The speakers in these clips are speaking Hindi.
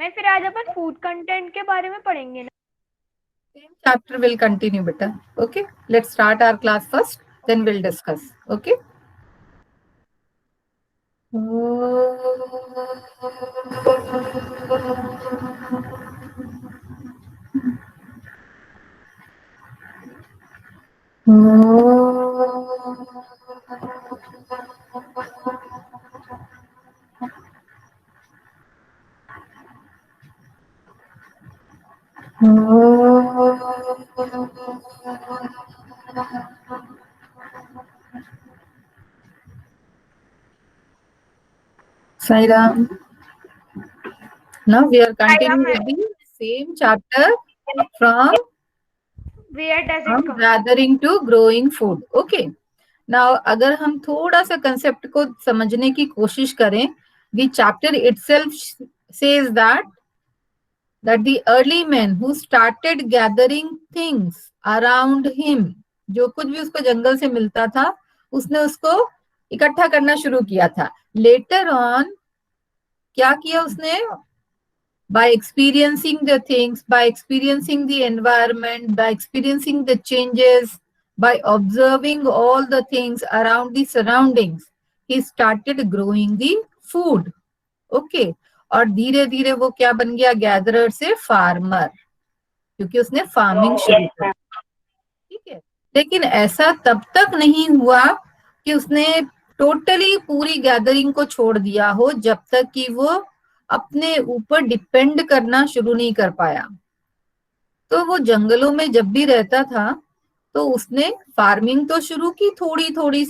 मैं फिर आज अपन फूड कंटेंट के बारे में पढ़ेंगे ना. Same chapter will continue, beta. Okay, let's start our class first, then we'll discuss. Okay. Sai Ram. Now we are continuing with the same chapter from Where does it come? gathering to growing food. Okay. Now अगर हम थोड़ा सा कंसेप्ट को समझने की कोशिश करें, the chapter itself says that the early men who started gathering things around him, जो कुछ भी उसको जंगल से मिलता था उसने उसको इकट्ठा करना शुरू किया था. लेटर ऑन क्या किया उसने? By experiencing the things, by experiencing the environment, by experiencing the changes, by observing all the things around the surroundings, he started growing the food. Okay. और धीरे धीरे वो क्या बन गया? गैदरर से फार्मर, क्योंकि उसने फार्मिंग शुरू की. ठीक है. लेकिन ऐसा तब तक नहीं हुआ कि उसने टोटली पूरी गैदरिंग को छोड़ दिया हो, जब तक कि वो अपने ऊपर डिपेंड करना शुरू नहीं कर पाया. तो वो जंगलों में जब भी रहता था तो उसने फार्मिंग तो शुरू की थोड़ी थोड़ी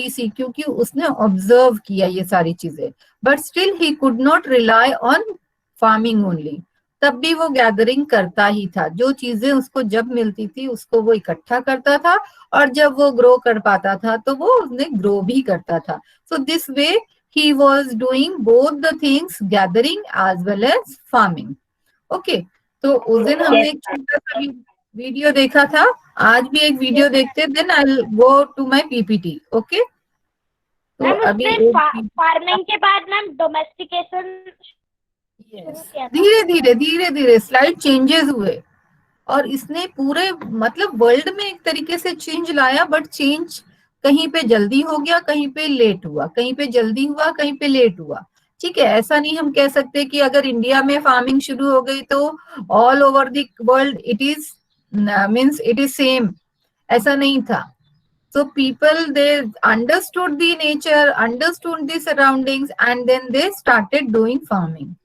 सी, क्योंकि उसने ऑब्जर्व किया ये सारी चीजें. But still he could not rely on farming only. तब भी वो गैदरिंग करता ही था. जो चीजें उसको जब मिलती थी उसको वो इकट्ठा करता था, और जब वो ग्रो कर पाता था तो वो उसने ग्रो भी करता था. So this way he was doing both the things, gathering as well as farming. Okay. तो उस दिन हमने एक छोटा सा वीडियो देखा था. आज भी एक वीडियो देखते, then I will go to my PPT. Okay. तो अभी फार्मिंग के बाद मैम डोमेस्टिकेशन. धीरे धीरे स्लाइड चेंजेस हुए, और इसने पूरे मतलब वर्ल्ड में एक तरीके से चेंज लाया. बट चेंज कहीं पे जल्दी हो गया, कहीं पे लेट हुआ, कहीं पे जल्दी हुआ, कहीं पे लेट हुआ. ठीक है. ऐसा नहीं हम कह सकते कि अगर इंडिया में फार्मिंग शुरू हो गई तो all over the world it is means it is same. ऐसा नहीं था. So people, they understood the nature, understood the surroundings, and then they started doing farming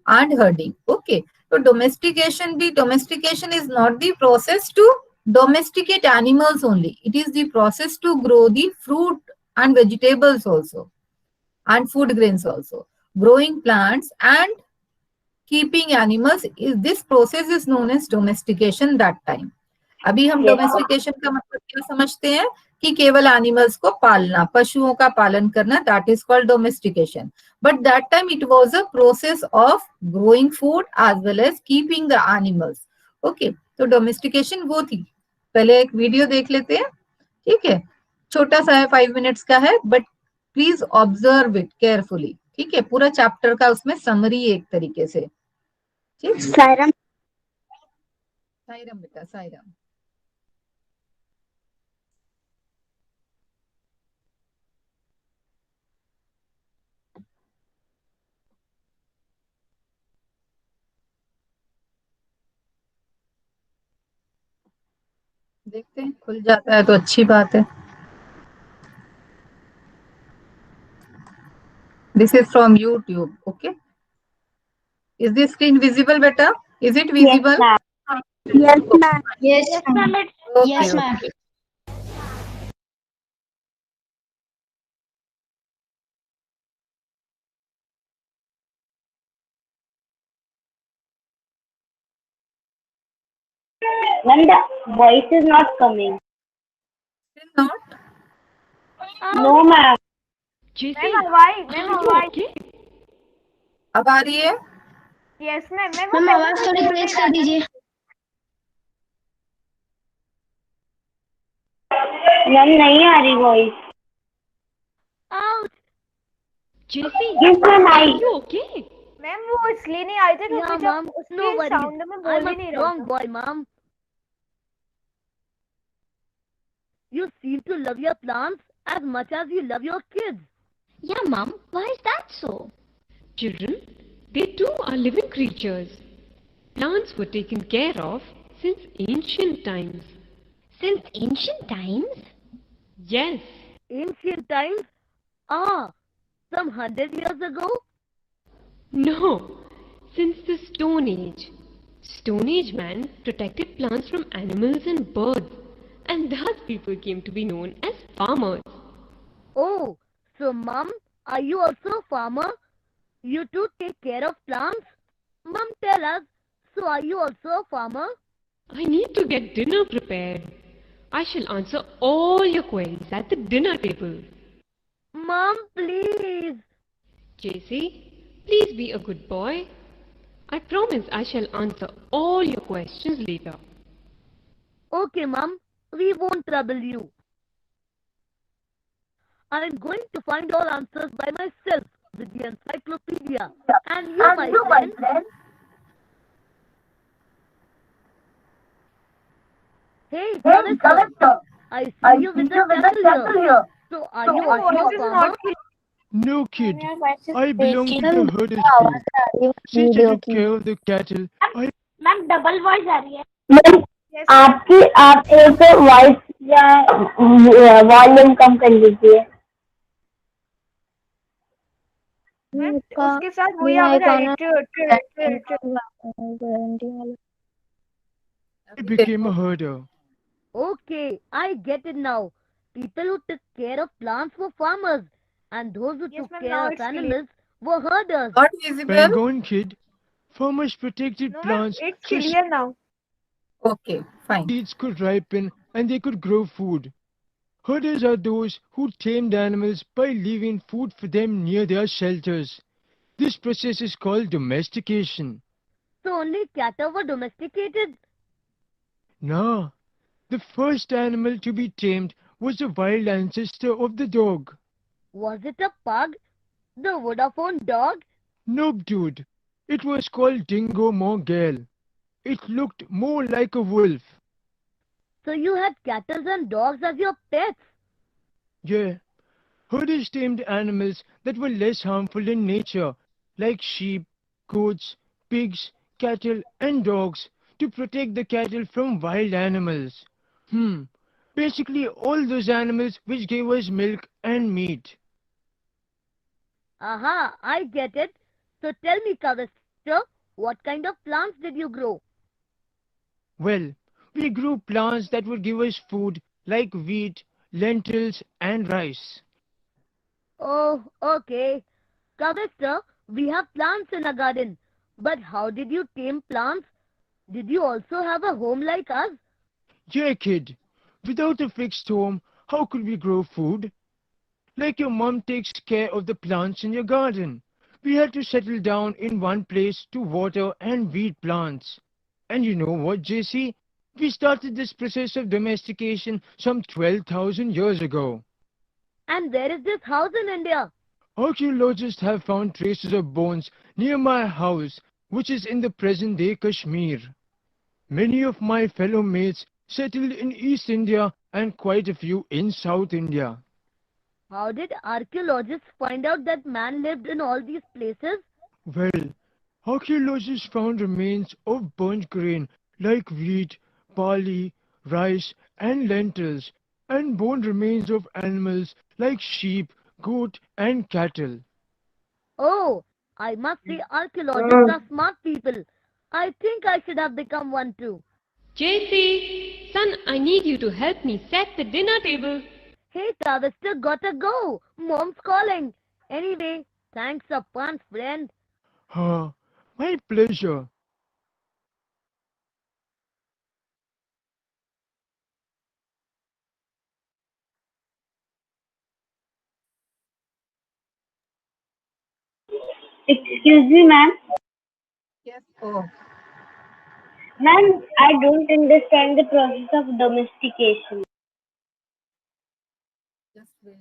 and herding. Okay. So domestication is not the process to domesticate animals only. It is the process to grow the fruit and vegetables also, and food grains also. Growing plants and keeping animals, is this process is known as domestication that time. अभी हम डोमेस्टिकेशन का मतलब क्या समझते हैं? कि केवल एनिमल्स को पालना, पशुओं का पालन करना, that is called domestication. But that time it was a process of growing food as well as keeping the animals. Okay. तो डोमेस्टिकेशन वो थी. पहले एक वीडियो देख लेते हैं. ठीक है. छोटा सा है, 5 मिनट्स का है, but please observe it carefully. ठीक है. पूरा चैप्टर का उसमें समरी एक तरीके से. ठीक. सायरम बेटा, सायरम. देखते हैं, खुल जाता है तो अच्छी बात है. This is from YouTube. Okay. Is this screen visible, beta? Is it visible? Yes, ma'am. Yes, ma'am. Okay, Yes, ma'am. okay. Ma'am, the voice is not coming. Still not? No, ma'am. Ma'am, why? अब आ रही है? Yes, ma'am. मैम आवाज थोड़ी तेज कर दीजिए. मैम नहीं आ रही voice. JC, Yes, ma'am. you okay? Ma'am वो इसलिए नहीं आए थे Yeah, क्योंकि ma'am. जब No उसके worries. साउंड में बोल I'm ही a नहीं रहा strong था। boy, ma'am. You seem to love your plants as much as you love your kids. Yeah, Mum, why is that so? Children, they too are living creatures. Plants were taken care of since ancient times. Since ancient times? Yes, Ancient times? Ah, some 100 years ago? no, since the Stone Age. Stone Age man protected plants from animals and birds, and thus people came to be known as farmers. Oh, so mum, are you also a farmer? You too take care of plants? Mum, tell us, so are you also a farmer? I need to get dinner prepared. I shall answer all your queries at the dinner table. Mum, please. JC, please be a good boy. I promise I shall answer all your questions later. Okay, mum, we won't trouble you. I'm going to find all answers by myself with the encyclopedia. And you, my friend, hey, Kavita, I see you with the kettle here. So are you Your also voice a is farmer? not clear. No, kid. Your voice is I belong to breaking. the herders group. Since I took care of the cattle, I ma'am double voice आ रही है। मैम आपकी आप एक वॉइस या वॉल्यूम कम कर लीजिए। मैम उसके साथ वही आवाज आ रही है। became a herder. Okay, I get it now. People who took care of plants were farmers, and those who Yes, took ma'am, care now of it's clear. animals were herders. Not visible? Bang on, kid. Farmers protected No, ma'am, plants it's so clear now. Okay, fine. seeds could ripen and they could grow food. Herders are those who tamed animals by leaving food for them near their shelters. This process is called domestication. So only cattle were domesticated. Nah, the first animal to be tamed was the wild ancestor of the dog. Was it a pug? The Vodafone dog? Nope, dude. It was called Dingo Morgel. It looked more like a wolf. So you had cattle and dogs as your pets. Yeah, herders tamed animals that were less harmful in nature, like sheep, goats, pigs, cattle, and dogs, to protect the cattle from wild animals. Basically all those animals which gave us milk and meat. Aha, I get it. So tell me, Kavester, what kind of plants did you grow? Well, we grew plants that would give us food, like wheat, lentils, and rice. Oh, okay. Kavester, we have plants in a garden. But how did you tame plants? Did you also have a home like us? Yeah, kid. Without a fixed home, how could we grow food? Like your mom takes care of the plants in your garden. We had to settle down in one place to water and weed plants. And you know what, JC? We started this process of domestication some 12,000 years ago. And where is this house in India? Archaeologists have found traces of bones near my house, which is in the present-day Kashmir. Many of my fellow mates settled in East India and quite a few in South India. How did archaeologists find out that man lived in all these places? Well, archaeologists found remains of burnt grain like wheat, barley, rice, and lentils, and bone remains of animals like sheep, goat, and cattle. Oh, I must say archaeologists are smart people. I think I should have become one too. JC, son, I need you to help me set the dinner table. Hey, Tavista, gotta go. Mom's calling. Anyway, thanks a bunch, friend. My pleasure. Excuse me, ma'am. Yes. Oh, Ma'am, I don't understand the process of domestication. just wait.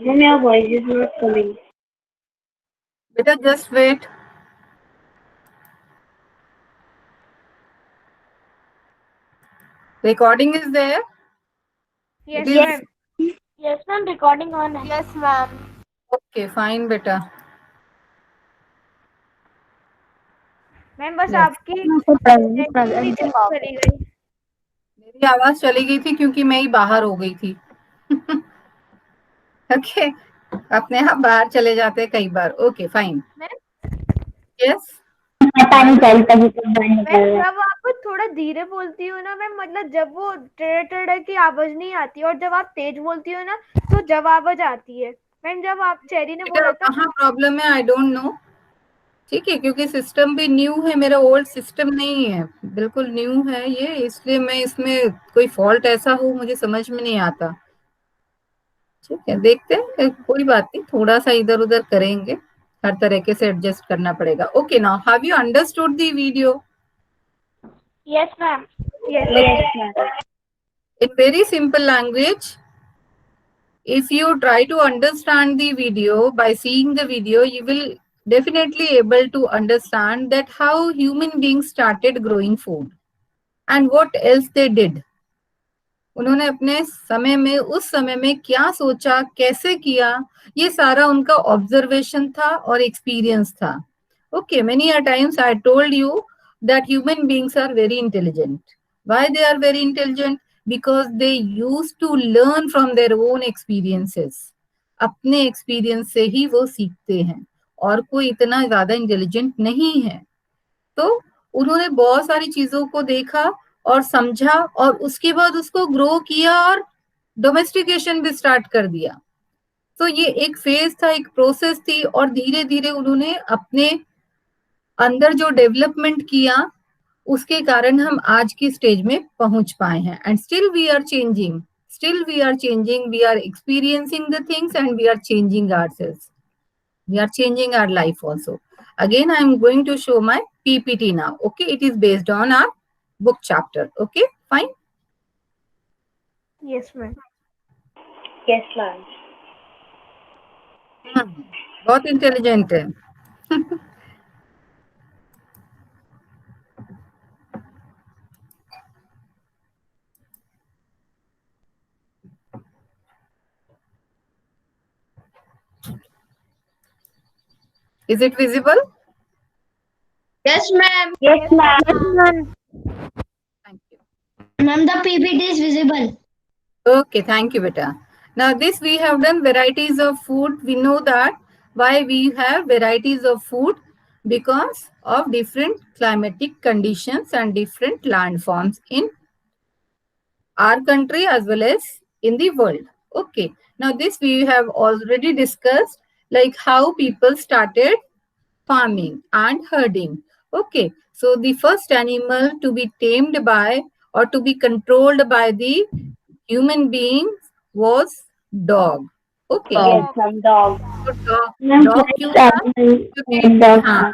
Mom, your voice is not coming. Beta, just wait. Recording is there? Yes, It is- ma'am. Yes, ma'am. Recording on. Yes, ma'am. Okay, fine बेटा. मैम बस Yes. आपकी चली गई. मेरी आवाज चली गई थी क्योंकि मैं ही बाहर हो गई थी. ओके, अपने आप बाहर चले जाते हैं कई बार. Okay, fine. यस. पता नहीं चलता कि कब बंद मैम कर रहा. जब आप थोड़ा धीरे बोलती हो ना मैम, मतलब जब वो टेढ़े की आवाज नहीं आती, और जब आप तेज बोलती हो ना तो जब आवाज आती है. मैम जब आप चेरी ने बोला था कहाँ प्रॉब्लम है, आई डोंट नो. ठीक है, क्योंकि सिस्टम भी न्यू है, मेरा ओल्ड सिस्टम नहीं है, बिल्कुल न्यू है ये, इसलिए मैं इसमें कोई फॉल्ट ऐसा हो मुझे समझ में नहीं आता. ठीक है, देखते हैं, कोई बात नहीं, थोड़ा सा इधर उधर करेंगे, हर तरीके से एडजस्ट करना पड़ेगा. Okay, now have you understood the video? Yes, ma'am. yes, Yes, ma'am. In very simple language, if you try to understand the video, by seeing the video you will definitely able to understand that how human beings started growing food and what else they did. उन्होंने अपने समय में, उस समय में क्या सोचा, कैसे किया, ये सारा उनका ऑब्जर्वेशन था और एक्सपीरियंस था. Okay, many a times I told you that human beings are very intelligent. Why they are very intelligent? Because they used to learn from their own experiences. अपने एक्सपीरियंस से ही वो सीखते हैं, और कोई इतना ज्यादा इंटेलिजेंट नहीं है. तो उन्होंने बहुत सारी चीजों को देखा और समझा, और उसके बाद उसको ग्रो किया और डोमेस्टिकेशन भी स्टार्ट कर दिया. तो ये एक फेज था, एक प्रोसेस थी, और धीरे धीरे उन्होंने अपने अंदर जो डेवलपमेंट किया, उसके कारण हम आज की स्टेज में पहुंच पाए हैं. And still we are changing, we are experiencing the things and we are changing ourselves. We are changing our life also. Again, I am going to show my PPT now. Okay, it is based on our book chapter. Okay, fine. yes ma'am. Yes, ma'am. बहुत इंटेलिजेंट है. Is it visible? Yes, ma'am. Yes, ma'am. Thank you. Ma'am, the PPT is visible. Okay, thank you, beta. Now this we have done varieties of food. We know that why we have varieties of food, because of different climatic conditions and different landforms in our country as well as in the world. Okay, now this we have already discussed, like how people started farming and herding. Okay, so the first animal to be tamed by or to be controlled by the human beings was dog. Okay. Yes, ma'am. Dog. तो Ma'am, dog क्यों था? क्योंकि dog. हाँ,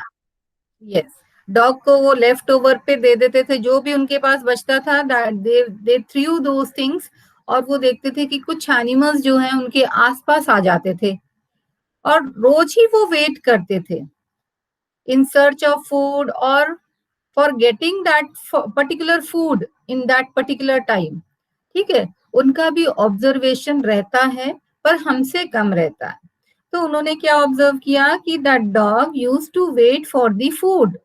यस, डॉग को वो लेफ्ट ओवर पे दे देते थे, जो भी उनके पास बचता था, दे थ्रू दोस थिंग्स. और वो देखते थे कि कुछ एनिमल्स जो हैं उनके आसपास आ जाते थे, और रोज ही वो वेट करते थे इन सर्च ऑफ फूड और for getting that particular food in that particular time. ठीक है, उनका भी ऑब्जर्वेशन रहता है, पर हमसे कम रहता है. तो उन्होंने क्या ऑब्जर्व किया कि that dog used to wait for the food.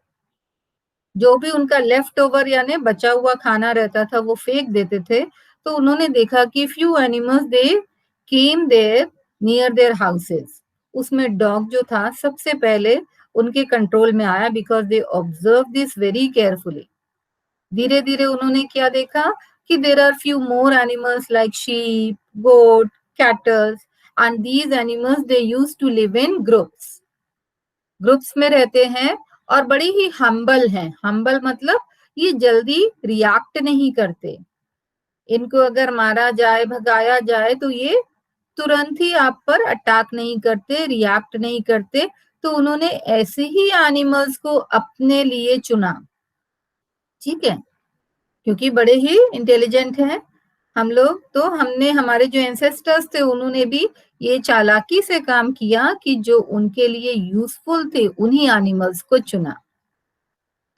जो भी उनका लेफ्ट ओवर यानी बचा हुआ खाना रहता था वो फेंक देते थे. तो उन्होंने देखा कि few animals they came there near their houses. उसमें डॉग जो था सबसे पहले उनके कंट्रोल में आया, because they observe this very carefully. धीरे धीरे उन्होंने क्या देखा कि there are few more animals like sheep, goat, cattles, and these animals they used to live in groups. Groups में रहते हैं और बड़ी ही हम्बल हैं. हम्बल मतलब ये जल्दी रिएक्ट नहीं करते. इनको अगर मारा जाए, भगाया जाए, तो ये तुरंत ही आप पर अटैक नहीं करते, रिएक्ट नहीं करते. तो उन्होंने ऐसे ही एनिमल्स को अपने लिए चुना. ठीक है, क्योंकि बड़े ही इंटेलिजेंट हैं. हमने हमारे जो एंसेस्टर्स थे उन्होंने भी ये चालाकी से काम किया कि जो उनके लिए यूजफुल थे उन्हीं एनिमल्स को चुना।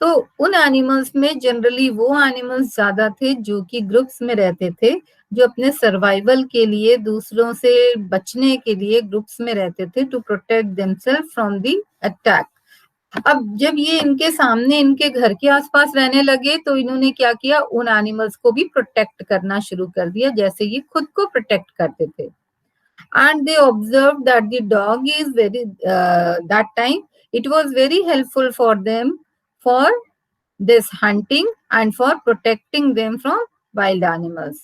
तो उन एनिमल्स में जनरली वो एनिमल्स ज्यादा थे जो कि ग्रुप्स में रहते थे, जो अपने सर्वाइवल के लिए, दूसरों से बचने के लिए ग्रुप्स में रहते थे, to protect themself from the attack. अब जब ये इनके सामने इनके घर के आसपास रहने लगे तो इन्होंने क्या किया, उन एनिमल्स को भी प्रोटेक्ट करना शुरू कर दिया जैसे ये खुद को प्रोटेक्ट करते थे। And they observed that the dog is that time it was very helpful for them for this hunting and for protecting them from wild animals.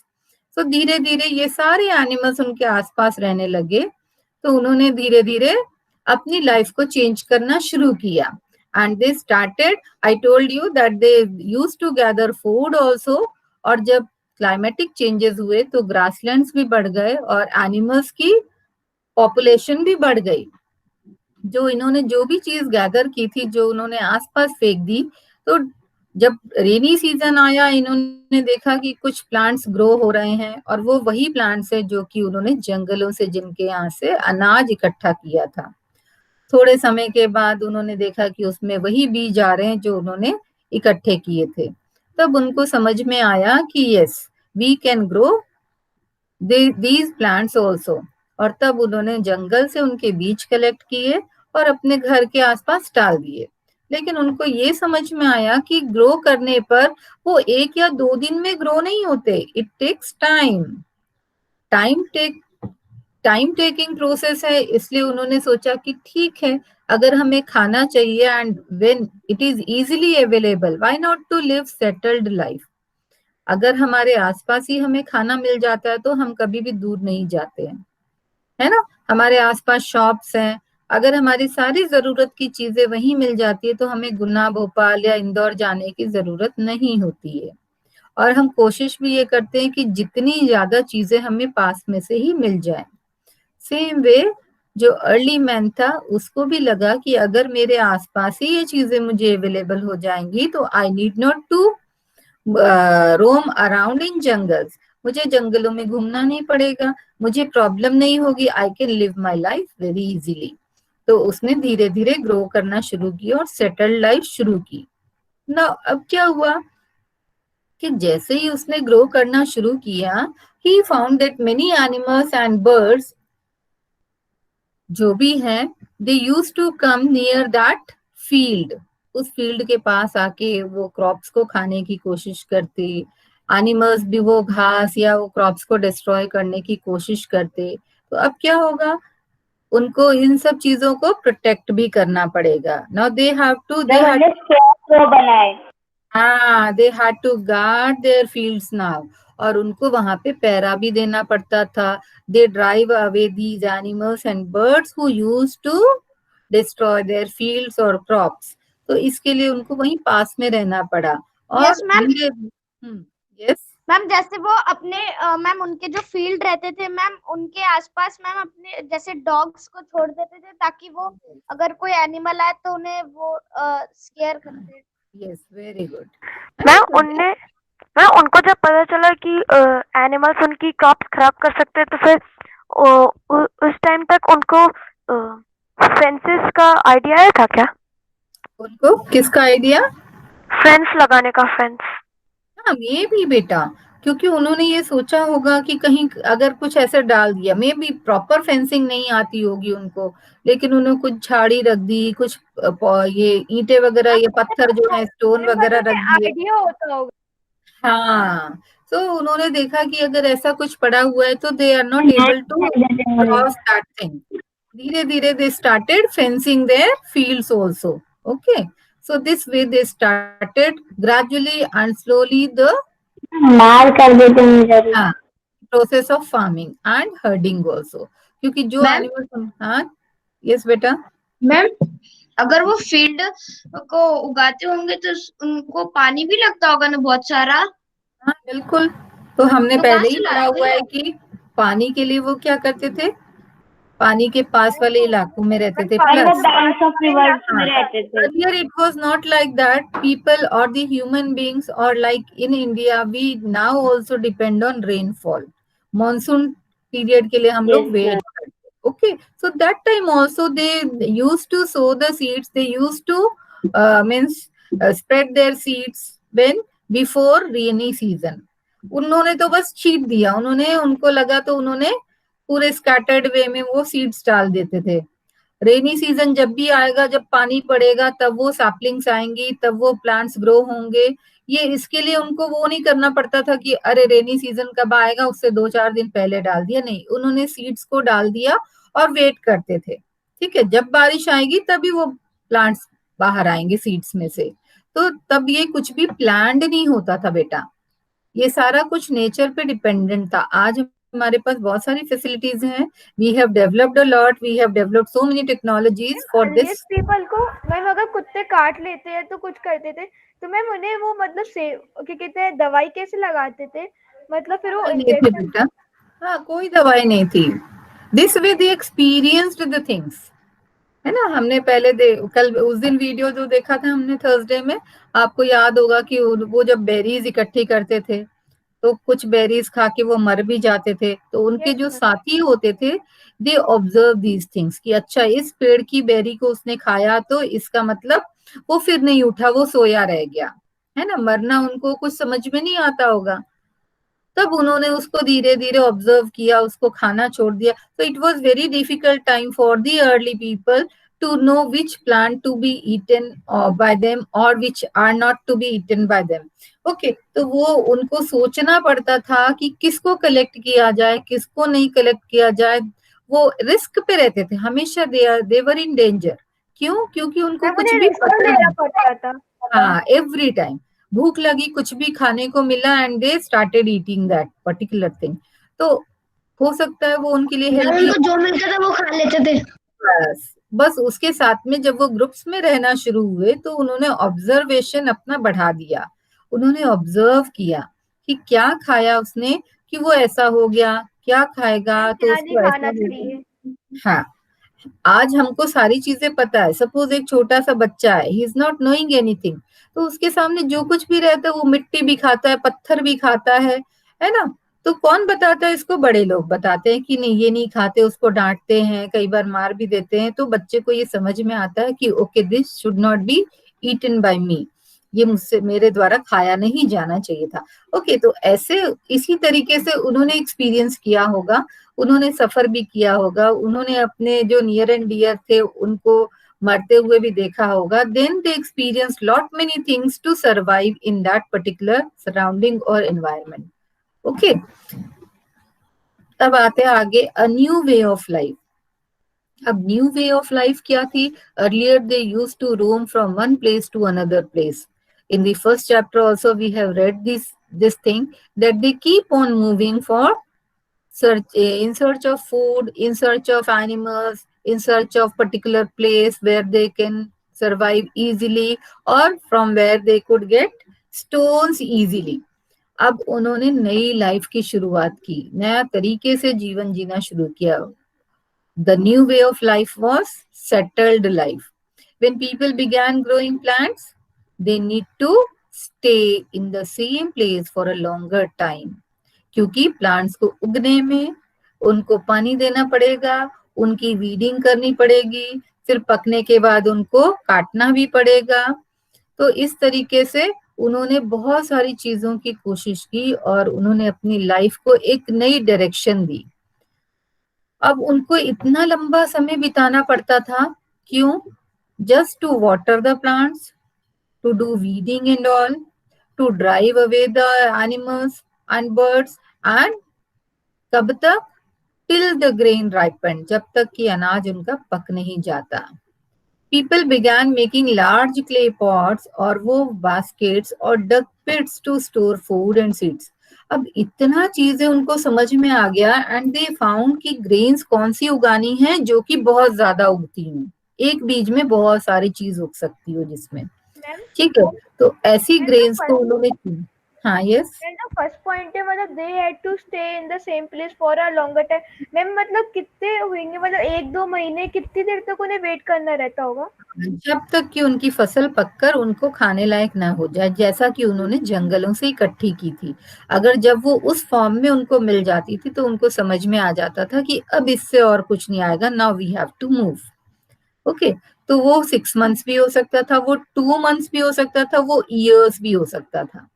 So धीरे धीरे ये सारे एनिमल्स उनके आसपास रहने लगे, तो उन्होंने धीरे धीरे अपनी लाइफ को चेंज करना शुरू किया। And they started, I told you that they used to gather food also. और जब क्लाइमेटिक चेंजेस हुए तो ग्रासलैंड्स भी बढ़ गए और एनिमल्स की पॉपुलेशन भी बढ़ गई। जो इन्होंने जो भी चीज गैदर की थी, जो उन्होंने आसपास फेंक दी, तो जब रेनी सीजन आया इन्होंने देखा कि कुछ प्लांट्स ग्रो हो रहे हैं, और वो वही प्लांट्स है जो कि उन्होंने जंगलों से, जिनके यहाँ से अनाज इकट्ठा किया था। थोड़े समय के बाद उन्होंने देखा कि उसमें वही बीज आ रहे हैं जो उन्होंने इकट्ठे किए थे। तब उनको समझ में आया कि yes, we can grow these plants also. और तब उन्होंने जंगल से उनके बीज कलेक्ट किए और अपने घर के आसपास डाल दिए। लेकिन उनको ये समझ में आया कि ग्रो करने पर वो 1 या 2 दिन में ग्रो नहीं होते, it takes time taking process है। इसलिए उन्होंने सोचा कि ठीक है, अगर हमें खाना चाहिए and when it is easily available, why not to live settled life. अगर हमारे आसपास ही हमें खाना मिल जाता है तो हम कभी भी दूर नहीं जाते हैं, है ना। हमारे आसपास शॉप्स हैं, अगर हमारी सारी जरूरत की चीजें वहीं मिल जाती है तो हमें गुना, भोपाल या इंदौर जाने की जरूरत नहीं होती है। और हम कोशिश भी ये करते हैं कि जितनी ज्यादा चीजें हमें पास में से ही मिल जाए। सेम वे जो अर्ली मैन था, उसको भी लगा कि अगर मेरे आसपास ही ये चीजें मुझे अवेलेबल हो जाएंगी तो I need not to roam around in jungles, मुझे जंगलों में घूमना नहीं पड़ेगा, मुझे प्रॉब्लम नहीं होगी, I can live my life very easily. तो उसने धीरे धीरे ग्रो करना शुरू किया और सेटल्ड लाइफ शुरू की ना। अब क्या हुआ कि जैसे ही उसने ग्रो करना शुरू किया, he found that many animals and birds जो भी हैं, they used to come near that field. उस फील्ड के पास आके वो क्रॉप्स को खाने की कोशिश करते, एनिमल्स भी वो घास या वो क्रॉप्स को डिस्ट्रॉय करने की कोशिश करते। तो अब क्या होगा, उनको इन सब चीजों को प्रोटेक्ट भी करना पड़ेगा। नाउ दे हैव टू बनाए, हाँ, they had to guard their fields now. और उनको वहां पे पहरा भी देना पड़ता था। They drive away these animals and birds who used to destroy their fields और क्रॉप्स। तो इसके लिए उनको वहीं पास में रहना पड़ा। और Yes, ma'am. यस मैम, जैसे वो अपने मैम उनके जो फील्ड रहते थे मैम, उनके आसपास मैम अपने जैसे डॉग्स को छोड़ देते थे ताकि वो अगर कोई एनिमल आए तो उन्हें वो स्केयर करते। Yes, very good. मैम उनको जब पता चला कि एनिमल्स उनकी क्रॉप्स खराब कर सकते हैं तो फिर उस टाइम तक उनको फेंसेस का आइडिया आया था क्या? उनको किसका आइडिया? फेंस लगाने का, फेंस। हाँ, ये भी बेटा, क्योंकि उन्होंने ये सोचा होगा कि कहीं अगर कुछ ऐसे डाल दिया, मे बी प्रॉपर फेंसिंग नहीं आती होगी उनको, लेकिन उन्होंने कुछ झाड़ी रख दी, कुछ ये ईंटें वगैरह, ये पत्थर जो है, स्टोन वगैरह रख दिए। आइडिया होता होगा। हाँ, तो उन्होंने देखा कि अगर ऐसा कुछ पड़ा हुआ है तो they are not able to cross that thing. धीरे धीरे they started fencing their fields also. Okay, so this way they started gradually and slowly the मार कर देते मुझे process of farming and herding also, क्योंकि जो एनिमल्स। हाँ, यस बेटा। मैम, अगर वो फील्ड को उगाते होंगे तो उनको पानी भी लगता होगा ना बहुत सारा। हाँ बिल्कुल, तो हमने तो पहले ही पढ़ा हुआ है कि पानी के लिए वो क्या करते थे, पानी के पास वाले इलाकों में रहते थे। on the plus banks of rivers में रहते थे. earlier it was not like that. People or the human beings or like in India, we now also depend on rainfall. Monsoon period के लिए हम लोग Yes, wait sir. करते. Okay, so that time also they used to sow the seeds. They used to spread their seeds when before rainy season. उन्होंने तो बस छीट दिया, उन्होंने उनको लगा तो उन्होंने पूरे स्कैटर्ड वे में वो सीड्स डाल देते थे. रेनी सीजन जब भी आएगा, जब पानी पड़ेगा, तब वो सैपलिंग्स आएंगी, तब वो प्लांट्स ग्रो होंगे. ये इसके लिए उनको वो नहीं करना पड़ता था कि अरे रेनी सीजन कब आएगा, उससे 2-4 दिन पहले डाल दिया. नहीं, उन्होंने सीड्स को डाल दिया और वेट करते थे. ठीक है, जब बारिश आएगी तभी वो प्लांट्स बाहर आएंगे सीड्स में से. तो तब ये कुछ भी प्लान्ड नहीं होता था बेटा, ये सारा कुछ नेचर पे डिपेंडेंट था. आज हमारे पास बहुत सारी फैसिलिटीज हैं. We have developed a lot, we have developed so many technologies for this. People को मैम अगर कुत्ते काट लेते हैं तो कुछ करते थे, तो मैम उन्हें वो मतलब से क्या कहते हैं, दवाई कैसे लगाते थे, मतलब फिर वो नहीं थे बेटा, हाँ कोई दवाई नहीं थी. This way they experienced the things, है ना. हमने पहले कल उस दिन वीडियो जो देखा था हमने थर्सडे में, आपको याद होगा कि वो जब बेरीज इकट्ठी करते थे तो कुछ बेरीज खा के वो मर भी जाते थे. तो उनके जो साथी होते थे, दे ऑब्जर्व दीज थिंग्स कि अच्छा इस पेड़ की बेरी को उसने खाया तो इसका मतलब वो फिर नहीं उठा, वो सोया रह गया, है ना. मरना उनको कुछ समझ में नहीं आता होगा, तब उन्होंने उसको धीरे धीरे ऑब्जर्व किया, उसको खाना छोड़ दिया. तो it was very difficult time for the early people to know which plant to be eaten by them or which are not to be eaten by them. Okay, तो वो उनको सोचना पड़ता था कि किसको कलेक्ट किया जाए, किसको नहीं कलेक्ट किया जाए. वो रिस्क पे रहते थे हमेशा. they were in danger. क्यों? क्योंकि उनको कुछ भी पता नहीं पड़ता था. हाँ, एवरी टाइम भूख लगी, कुछ भी खाने को मिला and they started eating that particular thing. तो हो सकता है वो उनके लिए हेल्दी, जो मिलता था वो खा लेते थे. बस उसके साथ में जब वो ग्रुप्स में रहना शुरू हुए तो उन्होंने ऑब्जर्वेशन अपना बढ़ा दिया. उन्होंने ऑब्जर्व किया कि क्या खाया उसने कि वो ऐसा हो गया, क्या खाएगा तो उसको ऐसा चाहिए. हाँ, आज हमको सारी चीजें पता है. सपोज एक छोटा सा बच्चा है, he is not knowing anything, तो उसके सामने जो कुछ भी रहता है, वो मिट्टी भी खाता है, पत्थर भी खाता है ना. तो कौन बताता है इसको? बड़े लोग बताते हैं कि नहीं ये नहीं खाते, उसको डांटते हैं, कई बार मार भी देते हैं. तो बच्चे को ये समझ में आता है कि okay this should not be eaten by me, ये मुझसे मेरे द्वारा खाया नहीं जाना चाहिए था. ओके, तो ऐसे इसी तरीके से उन्होंने एक्सपीरियंस किया होगा, उन्होंने सफर भी किया होगा, उन्होंने अपने जो नियर एंड डियर थे उनको मरते हुए भी देखा होगा. Then they experience lot many things to survive in that particular surrounding और एनवायरमेंट. ओके, तब आते हैं आगे a new way of life. अब न्यू वे ऑफ लाइफ क्या थी? Earlier they used to roam from one place to another place. In the first chapter also we have read this thing that they keep on moving for in search of food, in search of animals, in search of particular place where they can survive easily or from where they could get stones easily. अब उन्होंने नई लाइफ की शुरुआत की, नया तरीके से जीवन जीना शुरू किया. The new way of life was settled life. When people began growing plants, they need to stay in the same place for a longer time. क्योंकि प्लांट्स को उगने में उनको पानी देना पड़ेगा, उनकी वीडिंग करनी पड़ेगी, फिर पकने के बाद उनको काटना भी पड़ेगा. तो इस तरीके से उन्होंने बहुत सारी चीजों की कोशिश की और उन्होंने अपनी लाइफ को एक नई डायरेक्शन दी. अब उनको इतना लंबा समय बिताना पड़ता था. क्यों? Just to water the plants, to do weeding and all, to drive away the animals and birds, and कब तक? Till the grain ripened, जब तक कि अनाज उनका पक नहीं जाता. People began making large clay pots और वो baskets और dug pits to store food and seeds. अब इतना चीजें उनको समझ में आ गया and they found कि grains कौन सी उगानी है जो कि बहुत ज्यादा उगती हूँ. एक बीज में बहुत सारी चीज उग सकती हो जिसमें. ठीक है, तो ऐसी ग्रेन्स को उन्होंने हाँ yes ma'am the first point है मतलब they had to stay in the same place for a longer time. Ma'am मतलब कितने होंगे, मतलब 1-2 महीने, कितनी देर तक उन्हें वेट करना रहता होगा? जब तक कि उनकी फसल पककर उनको खाने लायक ना हो जाए, जैसा कि उन्होंने जंगलों से इकट्ठी की थी। अगर जब वो उस फॉर्म में उनको मिल जाती थी तो उनको समझ में आ जाता था कि अब इससे और कुछ नहीं आएगा, now we have to move. Okay, तो वो 6 मंथ्स भी हो सकता था, वो 2 मंथ्स भी हो सकता था, वो ईयर्स भी हो सकता था।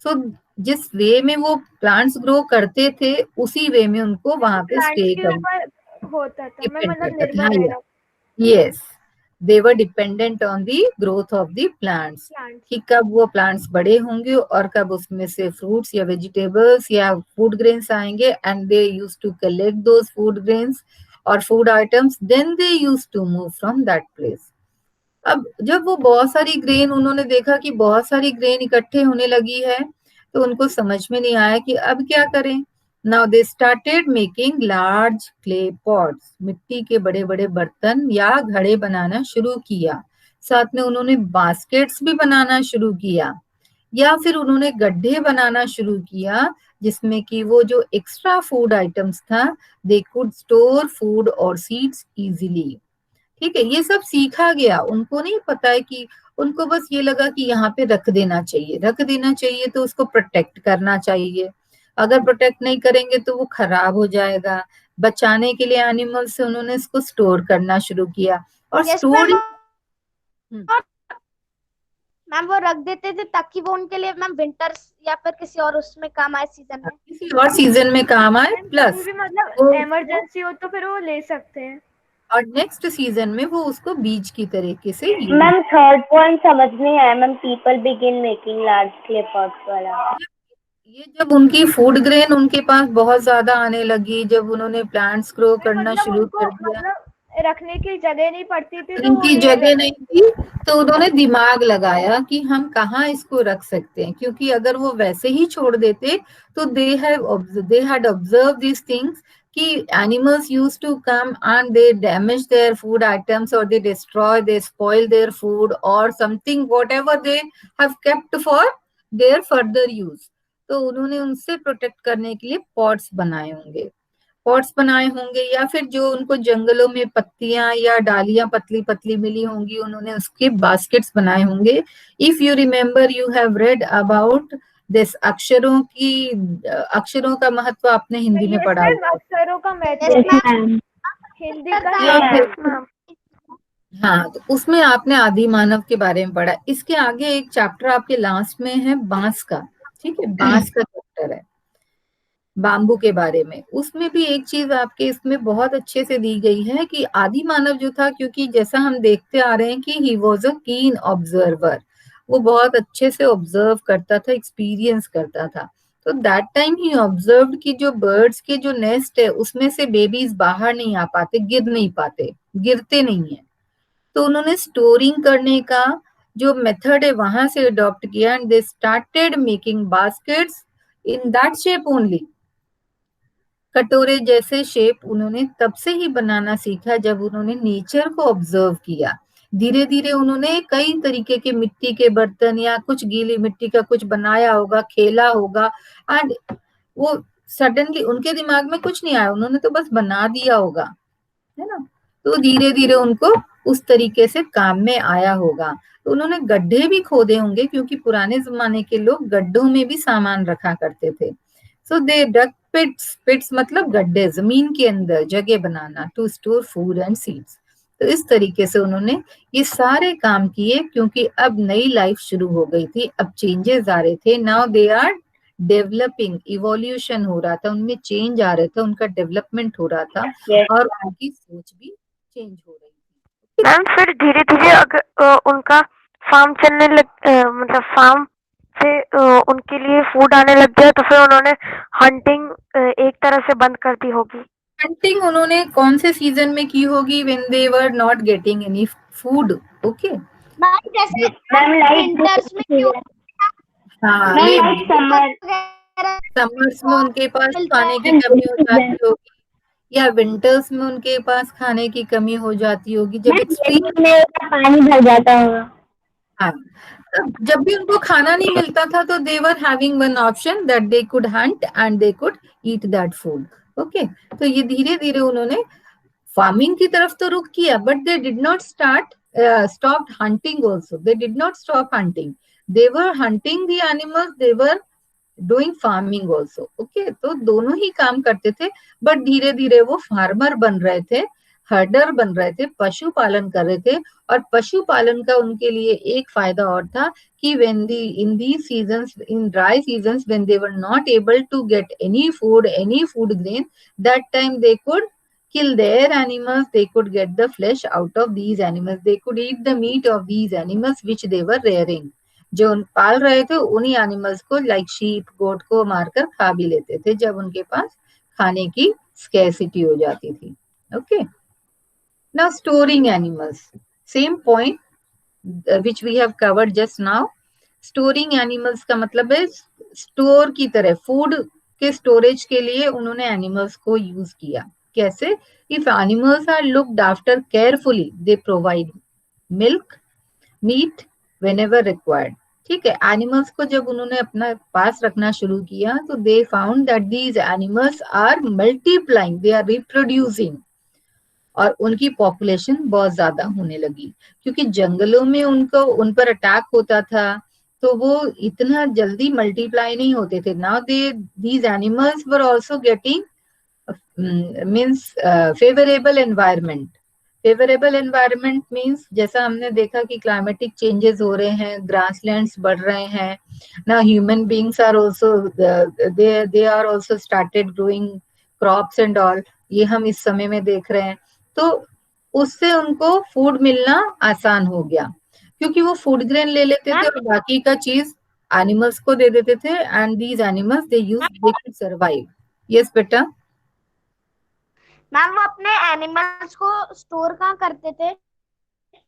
सो जिस वे में वो प्लांट्स ग्रो करते थे उसी वे में उनको वहां पे प्लांट्स स्टे के करना ऊपर होता था मैम, डिपेंड मतलब करता था। निर्भर हाँ, रहना yes, they were dependent on the growth of the plants, plants. कि कब वो प्लांट्स बड़े होंगे और कब उसमें से फ्रूट्स या वेजिटेबल्स या फूड ग्रेन्स आएंगे, and they use to collect those food grains और food items, then they use to move from that place. अब जब वो बहुत सारी ग्रेन उन्होंने देखा कि बहुत सारी ग्रेन इकट्ठे होने लगी है, तो उनको समझ में नहीं आया कि अब क्या करें। Now they started making large clay pots, मिट्टी के बड़े बड़े बर्तन या घड़े बनाना शुरू किया। साथ में उन्होंने बास्केट्स भी बनाना शुरू किया, या फिर उन्होंने गड्ढे बनाना शुरू किया जिसमें कि वो जो एक्स्ट्रा फूड आइटम्स था, दे कुड स्टोर फूड और सीड्स इजीली। ठीक है, ये सब सीखा गया, उनको नहीं पता है कि, उनको बस ये लगा कि यहाँ पे रख देना चाहिए, रख देना चाहिए तो उसको प्रोटेक्ट करना चाहिए, अगर प्रोटेक्ट नहीं करेंगे तो वो खराब हो जाएगा। बचाने के लिए एनिमल से उन्होंने इसको स्टोर करना शुरू किया, और यस स्टोर मैम वो रख देते थे ताकि वो उनके लिए मैम विंटर्स या फिर किसी और उसमें काम आए सीजन में। किसी और सीजन में काम आए, मैम कभी प्लस भी मतलब वो इमरजेंसी हो तो फिर वो ले सकते हैं। और नेक्स्ट सीजन में वो उसको बीज की तरीके से यूज। मैम थर्ड पॉइंट समझ नहीं आया ma'am, people begin making large clay pots वाला। ये जब उनकी फूड ग्रेन उनके पास बहुत ज्यादा आने लगी, जब उन्होंने प्लांट्स ग्रो करना मतलब शुरू उनको कर दिया, मतलब रखने की जगह नहीं पड़ती थी तो वो इनकी ले जगह लेते नहीं थी, तो उन्होंने दिमाग लगाया कि हम कहाँ इसको रख सकते हैं, क्योंकि अगर वो वैसे ही छोड़ देते तो they had observe this things कि animals use to come and they damage their food items, और they destroy, they spoil their food और something whatever they have kept for their further use. तो उन्होंने उनसे प्रोटेक्ट करने के लिए पॉट्स बनाए होंगे, पॉट्स बनाए होंगे, या फिर जो उनको जंगलों में पत्तियां या डालियां पतली पतली मिली होंगी, उन्होंने उसके बास्केट्स बनाए होंगे। If you remember, you have read about this, अक्षरों का महत्व आपने हिंदी में पढ़ा हैं। होगा। अक्षरों का महत्व यस भी मैम हिंदी का या है। फिर हाँ, तो उसमें आपने आदि मानव के बारे में पढ़ा। इसके आगे एक चैप्टर आपके लास्ट में है बांस का, ठीक है, बांस का चैप्टर है बाम्बू के बारे में। उसमें भी एक चीज आपके इसमें बहुत अच्छे से दी गई है कि आदि मानव जो था, क्योंकि जैसा हम देखते आ रहे हैं कि ही वॉज अ कीन ऑब्जर्वर, वो बहुत अच्छे से ऑब्जर्व करता था, एक्सपीरियंस करता था। तो दैट टाइम ही ऑब्जर्व्ड कि जो बर्ड्स के जो नेस्ट है उसमें से बेबीज बाहर नहीं आ पाते, गिर नहीं पाते, गिरते नहीं है। तो उन्होंने स्टोरिंग करने का जो मेथड है वहां से अडॉप्ट किया, and they started making baskets in that shape only. कटोरे जैसे शेप उन्होंने तब से ही बनाना सीखा जब उन्होंने नेचर को ऑब्जर्व किया। धीरे धीरे उन्होंने कई तरीके के मिट्टी के बर्तन या कुछ गीली मिट्टी का कुछ बनाया होगा, खेला होगा, एंड वो सडनली उनके दिमाग में कुछ नहीं आया, उन्होंने तो बस बना दिया होगा, है ना। तो धीरे धीरे उनको उस तरीके से काम में आया होगा। तो उन्होंने गड्ढे भी खोदे होंगे, क्योंकि पुराने जमाने के लोग गड्ढों में भी सामान रखा करते थे। सो दे डग पिट्स, पिट्स मतलब गड्ढे, जमीन के अंदर जगह बनाना, to store food and seeds. तो इस तरीके से उन्होंने ये सारे काम किए, क्योंकि अब नई लाइफ शुरू हो गई थी, अब चेंजेस आ रहे थे। Now they are developing, evolution हो रहा था, उनमें चेंज आ रहा था, उनका डेवलपमेंट हो रहा था, और उनकी सोच भी चेंज हो रही थी। मैम फिर धीरे धीरे अगर उनका फार्म चलने मतलब फार्म से उनके लिए फूड आने लग गया तो फिर उन्होंने हंटिंग एक तरह से बंद कर दी होगी। हंटिंग उन्होंने कौन से सीजन में की होगी? When they were not getting any food. Okay ma'am जैसे मैम विंटर्स में क्यों हाँ, मैम ये लाइक समर, समर्स में उनके पास मिलता खाने है। की कमी हो जाती होगी, या विंटर्स में उनके पास खाने की कमी हो जाती होगी, जब एक्सट्रीम में पानी भर जाता होगा। हाँ, जब भी उनको खाना नहीं मिलता था तो they were having one option that they could hunt and they could eat that food. Okay, तो ये धीरे धीरे उन्होंने फार्मिंग की तरफ तो रुक किया, but they did not stop hunting also. They did not stop hunting. They were hunting the animals, they were doing farming also. Okay, तो दोनों ही काम करते थे, बट धीरे धीरे वो फार्मर बन रहे थे, हर्डर बन रहे थे, पशुपालन कर रहे थे. और पशुपालन का उनके लिए एक फायदा और था कि in these seasons, in dry seasons, when they were not able to get any food grain, that time they could kill their animals, they could get the flesh out of these animals, they could eat the meat of these animals which they were rearing. जो पाल रहे थे उन्हीं एनिमल्स को, लाइक शीप गोट को मारकर खा भी लेते थे जब उनके पास खाने की स्कैरसिटी हो जाती थी. Okay, now storing animals, same point which we have covered just now. Storing animals का मतलब है स्टोर की तरह, फूड के स्टोरेज के लिए उन्होंने एनिमल्स को यूज किया. कैसे? If animals are looked after carefully, they provide milk, meat whenever required. ठीक है, एनिमल्स को जब उन्होंने अपना पास रखना शुरू किया तो they found that these animals are multiplying, they are reproducing, और उनकी पॉपुलेशन बहुत ज्यादा होने लगी. क्योंकि जंगलों में उन पर अटैक होता था तो वो इतना जल्दी मल्टीप्लाई नहीं होते थे. Now these animals were also getting means favourable environment. Favourable environment means जैसा हमने देखा कि क्लाइमेटिक चेंजेस हो रहे हैं, ग्रासलैंड्स बढ़ रहे हैं. ना human beings are also they are also started growing crops and all. ये हम इस समय में देख रहे हैं. तो उससे उनको फूड मिलना आसान हो गया, क्योंकि वो फूड ग्रेन ले लेते थे और बाकी का चीज एनिमल्स को दे देते थे. And these animals they could survive. Yes बेटा. मैम वो अपने एनिमल्स को स्टोर कहाँ करते थे?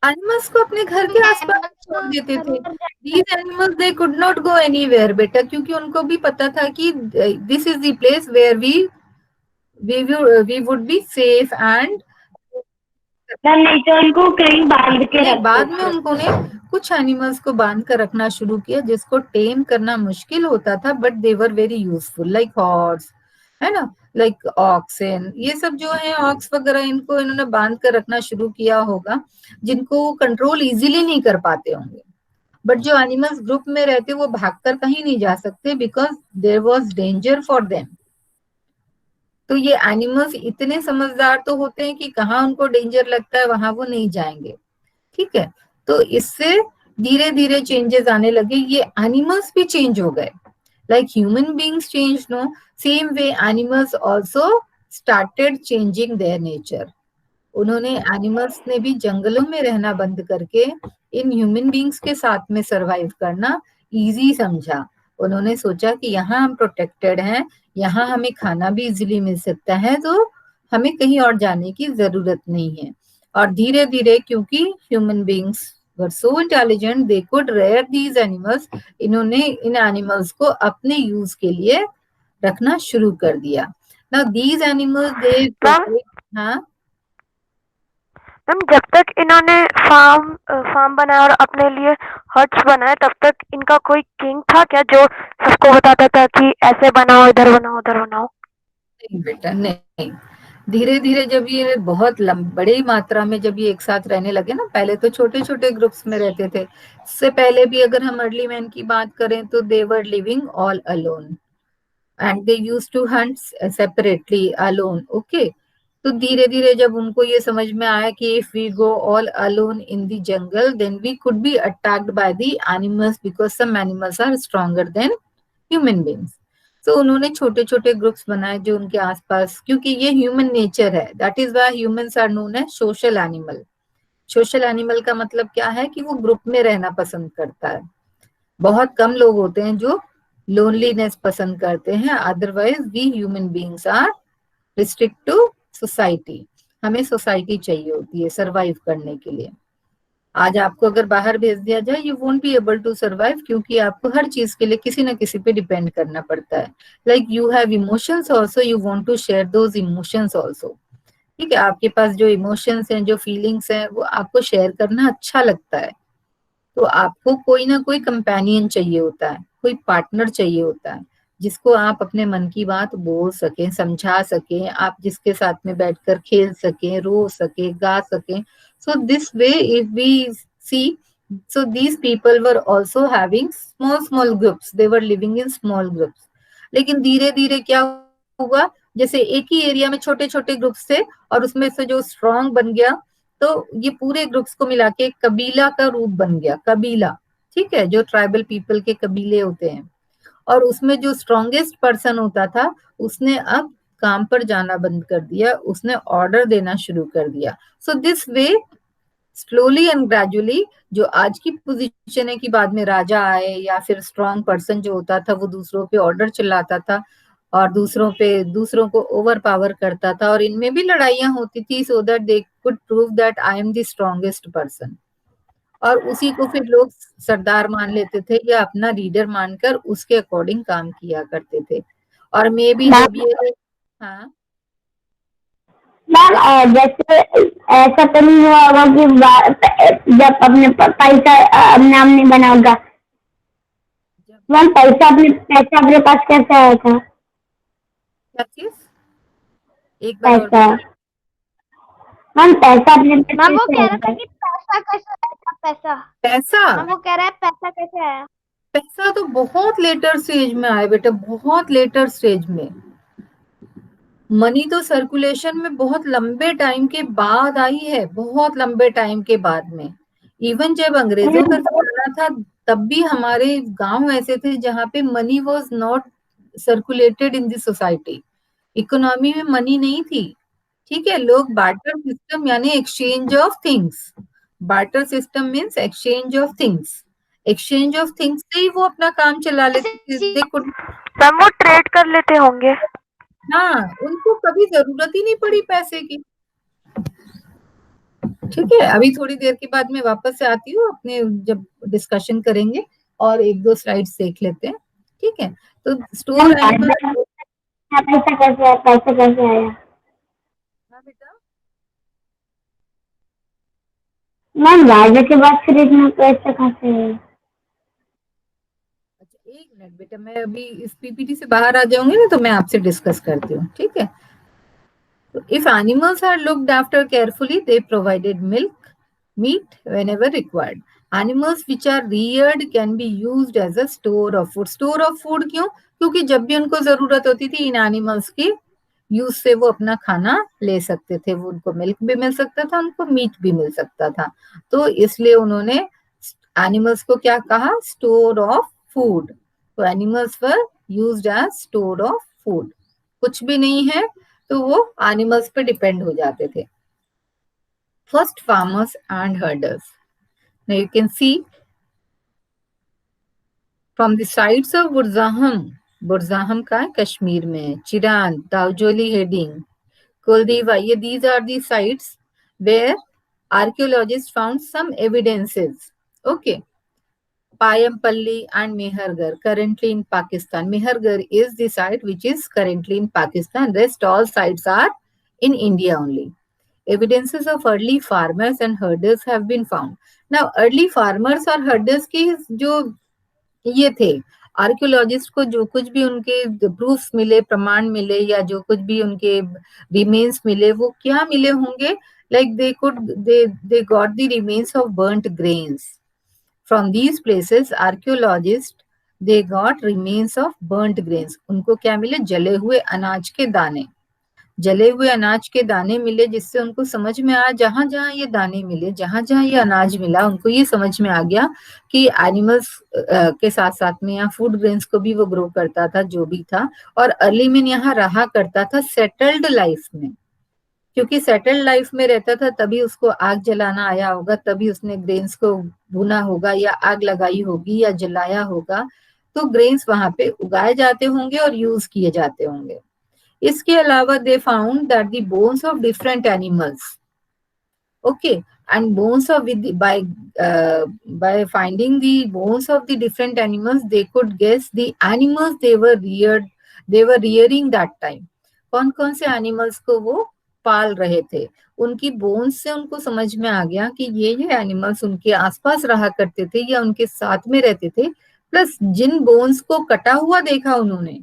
एनिमल्स को अपने घर के आसपास छोड़ देते थे. These animals they could not go anywhere बेटा, क्योंकि उनको भी पता था कि this is the place where we would be safe and नहीं तो उनको कहीं बांध के रखते बाद में उन्होंने कुछ एनिमल्स को बांध कर रखना शुरू किया जिसको टेम करना मुश्किल होता था, but they were very useful, like horse है ना, लाइक ऑक्सन. ये सब जो है ऑक्स वगैरह, इनको इन्होंने बांध कर रखना शुरू किया होगा जिनको कंट्रोल इजीली नहीं कर पाते होंगे. बट जो एनिमल्स ग्रुप में रहते वो भागकर कहीं नहीं जा सकते because there was danger for them. तो ये एनिमल्स इतने समझदार तो होते हैं कि कहाँ उनको डेंजर लगता है वहां वो नहीं जाएंगे. ठीक है, तो इससे धीरे धीरे चेंजेस आने लगे. ये एनिमल्स भी चेंज हो गए, like human beings changed, no, same way animals also started changing their nature. उन्होंने एनिमल्स ने भी जंगलों में रहना बंद करके इन ह्यूमन बींग्स के साथ में सरवाइव करना इजी समझा. उन्होंने सोचा कि यहाँ हम प्रोटेक्टेड हैं, यहाँ हमें खाना भी इजीली मिल सकता है, तो हमें कहीं और जाने की जरूरत नहीं है. और धीरे धीरे क्योंकि human beings were so intelligent, they could rear these animals. इन्होंने इन एनिमल्स को अपने यूज के लिए रखना शुरू कर दिया. Now these animals they हाँ मैम जब तक इन्होंने फार्म बनाया और अपने लिए हट्स बनाए तब तक इनका कोई किंग था क्या जो सबको बताता था कि ऐसे बनाओ, इधर बनाओ, उधर बनाओ? नहीं बेटा, नहीं. धीरे धीरे जब ये बहुत बड़ी मात्रा में जब ये एक साथ रहने लगे ना, पहले तो छोटे छोटे ग्रुप्स में रहते थे. इससे पहले भी अगर हम अर्ली मैन की बात करें तो they were living all alone and they used to hunt separately alone. Okay, तो धीरे धीरे जब उनको ये समझ में आया कि if we go all alone in the jungle then we could be attacked by the animals because some animals are stronger than human beings. तो उन्होंने छोटे छोटे ग्रुप्स बनाए जो उनके आसपास, क्योंकि ये ह्यूमन नेचर है. That is why humans are known as social animal. Social animal का मतलब क्या है कि वो ग्रुप में रहना पसंद करता है. बहुत कम लोग होते हैं जो लोनलीनेस पसंद करते हैं. Otherwise we human beings are restrict to society. हमें सोसाइटी चाहिए होती है सरवाइव करने के लिए. आज आपको अगर बाहर भेज दिया जाए you won't be able to survive, क्योंकि आपको हर चीज के लिए किसी न किसी पे डिपेंड करना पड़ता है. Like you have emotions also, you want to share those emotions also. ठीक है, आपके पास जो इमोशंस हैं, जो फीलिंग्स हैं, वो आपको शेयर करना अच्छा लगता है. तो आपको कोई ना कोई कंपेनियन चाहिए होता है, कोई पार्टनर चाहिए होता है, जिसको आप अपने मन की बात बोल सकें, समझा सकें, आप जिसके साथ में बैठकर खेल सकें, रो सके, गा सकें. So this way, if we see, so these people were also having small groups. They were living in small groups. लेकिन धीरे धीरे क्या हुआ, जैसे एक ही एरिया में छोटे छोटे ग्रुप्स थे और उसमें से जो स्ट्रॉन्ग बन गया, तो ये पूरे ग्रुप्स को मिला के कबीला का रूप बन गया. कबीला, ठीक है, जो ट्राइबल पीपल के कबीले होते हैं. और उसमें जो स्ट्रॉन्गेस्ट पर्सन होता था, उसने अब काम पर जाना बंद कर दिया, उसने ऑर्डर देना शुरू कर दिया. So this way slowly and gradually जो आज की पोजीशन है कि बाद में राजा आए या फिर स्ट्रॉन्ग पर्सन जो होता था वो दूसरों पे ऑर्डर चलाता था और दूसरों को ओवर पावर करता था, और इनमें भी लड़ाइयां होती थी, so that they could prove that I am the strongest person. और उसी को फिर लोग सरदार मान लेते थे या अपना लीडर मानकर उसके अकॉर्डिंग काम किया करते थे. और मे बी जब ये, हाँ मैम जैसे ऐसा तो नहीं हुआ होगा कि जब अपने पैसा अपने नाम नहीं बना होगा. मैम पैसा अपने पास कैसे आया था? क्या चीज, एक बार और पैसा मैम पैसा अपने मैम वो कह रहा था कि पैसा कैसे आया था? पैसा पैसा मैम वो कह रहा है पैसा कैसे आया? पैसा तो बहुत लेटर स्टेज में आया बेटा, बहुत लेटर स्टेज में. मनी तो सर्कुलेशन में बहुत लंबे टाइम के बाद आई है, बहुत लंबे टाइम के बाद में. इवन जब अंग्रेजों का जमाना था तब भी हमारे गांव ऐसे थे जहाँ पे money was not circulated in the society. Economy में मनी नहीं थी, ठीक है. लोग बार्टर सिस्टम यानी exchange of things, barter system means exchange of things, exchange of things से ही वो अपना काम चला लेते थे. मैम वो ट्रेड कर लेते होंगे. हाँ, उनको कभी जरूरत ही नहीं पड़ी पैसे की. ठीक है, अभी थोड़ी देर के बाद मैं वापस से आती हूँ, अपने जब डिस्कशन करेंगे और एक दो स्लाइड्स देख लेते हैं, ठीक है. तो स्टोर पैसा कैसे आया? बेटा मैम राजा के बाद फिर इतना पैसा कहाँ से आया? अच्छा एक मिनट बेटा, मैं अभी इस पीपीटी से बाहर आ जाऊंगी ना तो मैं आपसे डिस्कस करती हूँ, ठीक है. If animals are looked after carefully, they provided milk, meat whenever required. Animals which are reared can be used as a store of food. Store of food क्यों? क्योंकि जब भी उनको जरूरत होती थी इन एनिमल्स की यूज से वो अपना खाना ले सकते थे. वो उनको मिल्क भी मिल सकता था, उनको मीट भी मिल सकता था. तो इसलिए उन्होंने एनिमल्स को क्या कहा? Store of food. तो animals were used as store of food. कुछ भी नहीं है तो वो एनिमल्स पे डिपेंड हो जाते थे. First farmers and herders. Now you can see from the sites of Burzahom. Burzahom का कश्मीर में, चिरान, दाउजोली हेडिंग, कुलदीवा, ये these are the sites where archaeologists found some evidences. Okay. Payampalli and Mehergarh currently in Pakistan. Mehergarh is the site which is currently in Pakistan. Rest all sites are in India only. Evidences of early farmers and herders have been found. Now early farmers और herders की जो ये थे, आर्कियोलॉजिस्ट को जो कुछ भी उनके प्रूफ्स मिले, प्रमाण मिले या जो कुछ भी उनके रिमेन्स मिले, वो क्या मिले होंगे? Like they got the remains of burnt grains. From these places, archaeologists they got remains of burnt grains. उनको क्या मिले? जले हुए अनाज के दाने. जले हुए अनाज के दाने मिले, जिससे उनको समझ में आया, जहां जहां ये दाने मिले, जहां जहां ये अनाज मिला, उनको ये समझ में आ गया कि एनिमल्स के साथ साथ में यहाँ फूड ग्रेन्स को भी वो ग्रो करता था, जो भी था. और अर्ली में यहाँ रहा करता था सेटल्ड लाइफ में. क्योंकि सेटल्ड लाइफ में रहता था तभी उसको आग जलाना आया होगा, तभी उसने ग्रेन्स को भुना होगा या आग लगाई होगी या जलाया होगा. तो ग्रेन्स वहां पे उगाए जाते होंगे और यूज किए जाते होंगे. इसके अलावा दे found that the bones of different animals, okay, and bones of by finding the bones of the different animals they could guess the animals they were rearing that time. कौन कौन से एनिमल्स को वो पाल रहे थे, उनकी बोन्स से उनको समझ में आ गया कि ये एनिमल्स उनके आसपास रहा करते थे या उनके साथ में रहते थे। प्लस जिन बोन्स को कटा हुआ देखा उन्होंने,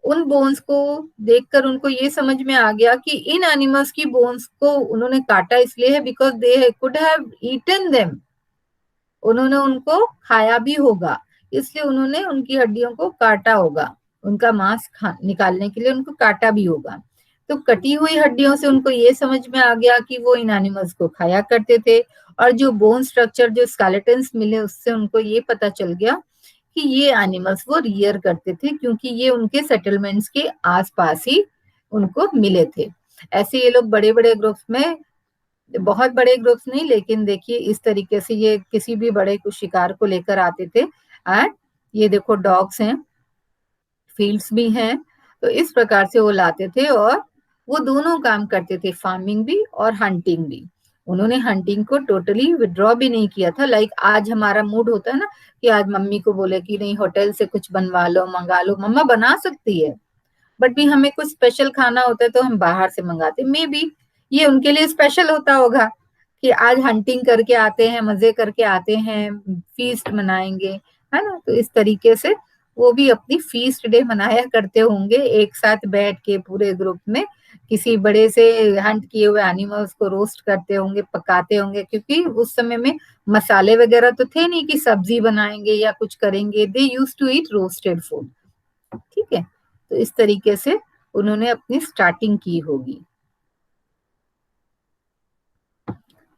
उन बोन्स को देखकर उनको ये समझ में आ गया कि इन एनिमल्स की बोन्स को उन्होंने काटा इसलिए है because they could have eaten them, उन्होंने उनको खाया भी होगा, इसलिए उन्होंने उनकी हड्डियों को काटा होगा, उनका मांस निकालने के लिए उनको काटा भी होगा। तो कटी हुई हड्डियों से उनको ये समझ में आ गया कि वो इन एनिमल्स को खाया करते थे। और जो बोन स्ट्रक्चर, जो स्केलेटन्स मिले, उससे उनको ये पता चल गया कि ये एनिमल्स वो रियर करते थे, क्योंकि ये उनके सेटलमेंट्स के आसपास ही उनको मिले थे। ऐसे ये लोग बड़े बड़े ग्रुप्स में, बहुत बड़े ग्रुप्स नहीं, लेकिन देखिए इस तरीके से ये किसी भी बड़े कुछ शिकार को लेकर आते थे। एंड ये देखो डॉग्स हैं, फील्ड्स भी हैं, तो इस प्रकार से वो लाते थे और वो दोनों काम करते थे, फार्मिंग भी और हंटिंग भी। उन्होंने हंटिंग को टोटली विड्रॉ भी नहीं किया था। लाइक आज हमारा मूड होता है ना कि आज मम्मी को बोले कि नहीं होटल से कुछ बनवा लो, मंगा लो, मम्मा बना सकती है, बट भी हमें कुछ स्पेशल खाना होता है तो हम बाहर से मंगाते। मे बी ये उनके लिए स्पेशल होता होगा कि आज हंटिंग करके आते हैं, मजे करके आते हैं, फीस्ट मनाएंगे, है ना। तो इस तरीके से वो भी अपनी फीस्ट डे मनाया करते होंगे, एक साथ बैठ के पूरे ग्रुप में किसी बड़े से हंट किए हुए एनिमल्स को रोस्ट करते होंगे, पकाते होंगे, क्योंकि उस समय में मसाले वगैरह तो थे नहीं कि सब्जी बनाएंगे या कुछ करेंगे। They used to eat roasted food, ठीक है। तो इस तरीके से उन्होंने अपनी स्टार्टिंग की होगी।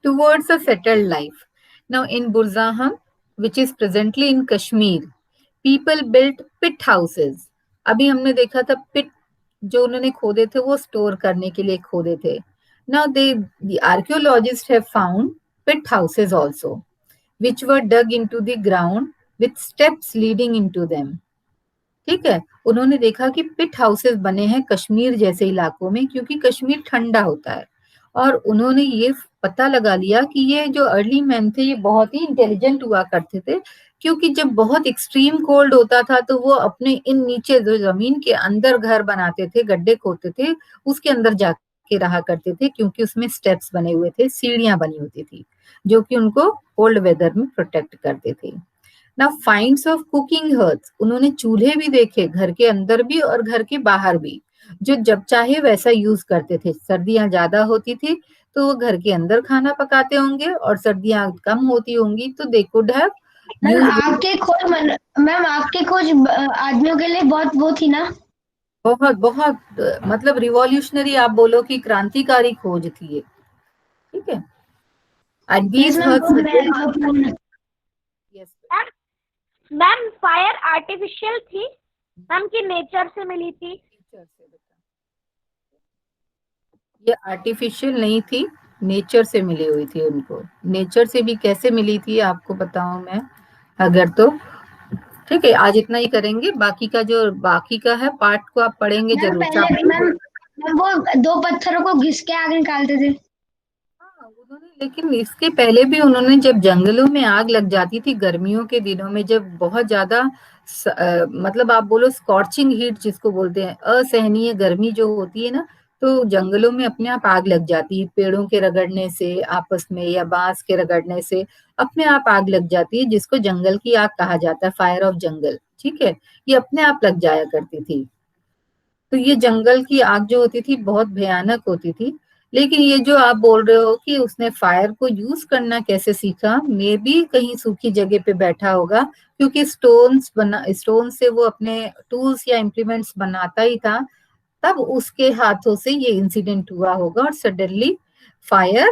Towards a settled life. Now in Burzaham, which is presently in Kashmir, people built pit houses. अभी हमने देखा था पिट जो उन्होंने खोदे थे वो स्टोर करने के लिए खोदे थे। Now the archaeologists have found pit houses also, which were dug into the ground with steps leading into them. ठीक है, उन्होंने देखा कि पिट हाउसेस बने हैं कश्मीर जैसे इलाकों में, क्योंकि कश्मीर ठंडा होता है। और उन्होंने ये पता लगा लिया कि ये जो अर्ली मैन थे ये बहुत ही इंटेलिजेंट हुआ करते थे, क्योंकि जब बहुत एक्सट्रीम कोल्ड होता था तो वो अपने इन नीचे जो जमीन के अंदर घर बनाते थे, गड्ढे खोदते थे, उसके अंदर जाके रहा करते थे, क्योंकि उसमें स्टेप्स बने हुए थे, सीढ़ियां बनी होती थी, जो कि उनको कोल्ड वेदर में प्रोटेक्ट करते थे। ना फाइंड्स ऑफ कुकिंग हर्ट्स, उन्होंने चूल्हे भी देखे, घर के अंदर भी और घर के बाहर भी, जो जब चाहे वैसा यूज करते थे। सर्दियां ज्यादा होती थी तो वो घर के अंदर खाना पकाते होंगे, और सर्दियां कम होती होंगी तो दे कुड हैव मैम आपके खोज आदमियों के लिए बहुत वो थी ना, बहुत बहुत मतलब रिवॉल्यूशनरी, आप बोलो कि क्रांतिकारी खोज थी ये, ठीक है। And these ma'am fire artificial थी मैम कि नेचर से मिली थी? ये आर्टिफिशियल नहीं थी, नेचर से मिली हुई थी उनको। नेचर से भी कैसे मिली थी आपको बताऊं मैं अगर, तो ठीक है आज इतना ही करेंगे, बाकी का जो बाकी का है पार्ट को आप पढ़ेंगे जरूर। मैम वो 2 पत्थरों को घिस के आग निकालते थे। उन्होंने, लेकिन इसके पहले भी उन्होंने, जब जंगलों में आग लग जाती थी गर्मियों के दिनों में, जब बहुत ज्यादा मतलब आप बोलो स्कॉर्चिंग हीट जिसको बोलते हैं, असहनीय गर्मी जो होती है ना, तो जंगलों में अपने आप आग लग जाती है, पेड़ों के रगड़ने से आपस में या बांस के रगड़ने से अपने आप आग लग जाती है, जिसको जंगल की आग कहा जाता है, फायर ऑफ जंगल, ठीक है। ये अपने आप लग जाया करती थी। तो ये जंगल की आग जो होती थी बहुत भयानक होती थी। लेकिन ये जो आप बोल रहे हो कि उसने फायर को यूज करना कैसे सीखा, मे भी कहीं सूखी जगह पे बैठा होगा, क्योंकि स्टोन से वो अपने टूल्स या इम्प्लीमेंट्स बनाता ही था, तब उसके हाथों से ये इंसिडेंट हुआ होगा और सडनली फायर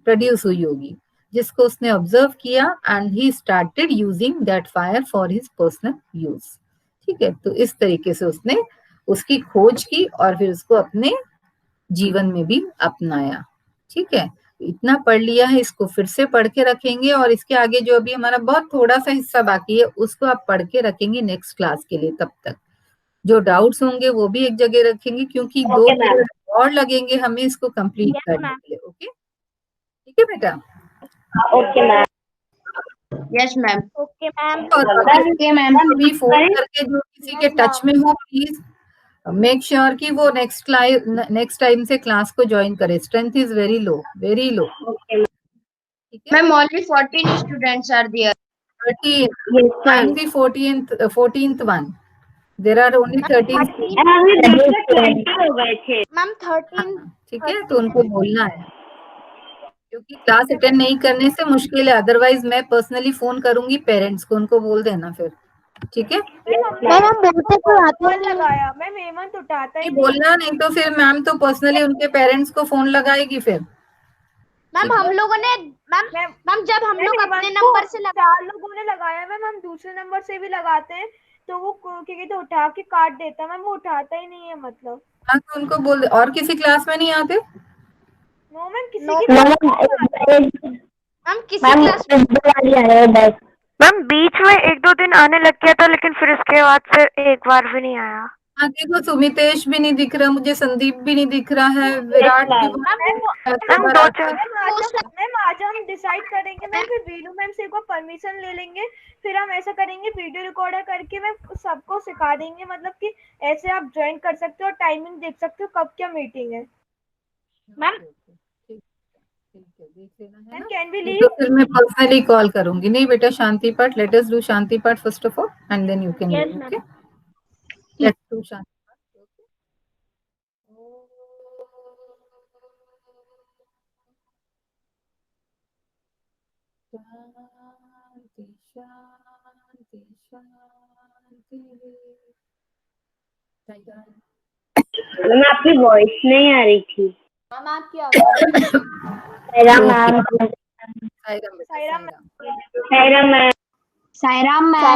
प्रोड्यूस हुई होगी, जिसको उसने ऑब्जर्व किया and he started using that fire for his personal use, ठीक है। तो इस तरीके से उसने उसकी खोज की और फिर उसको अपने जीवन में भी अपनाया, ठीक है। इतना पढ़ लिया है, इसको फिर से पढ़ के रखेंगे, और इसके आगे जो अभी हमारा बहुत थोड़ा सा हिस्सा बाकी है उसको आप पढ़ के रखेंगे नेक्स्ट क्लास के लिए। तब तक जो डाउट्स होंगे वो भी एक जगह रखेंगे, क्योंकि 2 पीरियड और लगेंगे हमें इसको कंप्लीट करने के लिए। ओके, ठीक है बेटा? Okay ma'am. Yes ma'am. Okay ma'am. और भी फोन करके जो किसी के टच में हो प्लीज मेक श्योर कि वो नेक्स्ट टाइम से क्लास को ज्वाइन करे. Strength is very low. ठीक है. Ma'am, only 14 students are there. 13. Yes, sir. I'm the 14th one. There are only 13 students. अभी 20 हो गए थे. मैम 13 ठीक है, तो उनको बोलना है, क्योंकि क्लास अटेंड नहीं करने से मुश्किल है. अदरवाइज मैं पर्सनली फोन करूंगी पेरेंट्स को, उनको बोल देना फिर. ठीक है. मैम हम बोलते तो आते लगाया मैम, हेमंत उठाता ही नहीं बोलना, नहीं तो फिर मैम तो पर्सनली उनके पेरेंट्स को फोन लगाएगी फिर. मैम हम लोगों ने मैम जब हम लोग अपने नंबर से 4 लोगों ने लगाया मैम, हम दूसरे नंबर से भी लगाते हैं तो वो क्या कहते उठा के काट देता है मैम, वो उठाता ही नहीं है मतलब. हाँ, तो उनको बोल दे. और किसी क्लास में नहीं आते? नो मैम, किसी की मैम किसी क्लास मैम बीच में 1-2 दिन आने लग गया था, लेकिन फिर उसके बाद से एक बार भी नहीं आया. हाँ, देखो सुमितेश भी नहीं दिख रहा मुझे, संदीप भी नहीं दिख रहा है, विराट भी मैम आज हम डिसाइड करेंगे मैम, फिर वीनू मैम से एक बार परमिशन ले लेंगे, फिर हम ऐसा करेंगे वीडियो रिकॉर्डर करके मैम सबको सिखा देंगे, मतलब कि ऐसे आप ज्वाइन कर सकते हो और टाइमिंग देख सकते हो कब क्या मीटिंग है. मैम मैम कैन वी तो लीव? फिर मैं पर्सनली कॉल करूंगी. नहीं बेटा, शांति पाठ, let us do shanti path first of all and then you can leave. Okay, let's do shanti path. Shanti Shanti Shanti. Ma'am आपकी वॉइस नहीं आ रही थी. मैम आपकी आवाज. Sairam ma'am. Sairam Sairam ma'am. Sairam ma'am.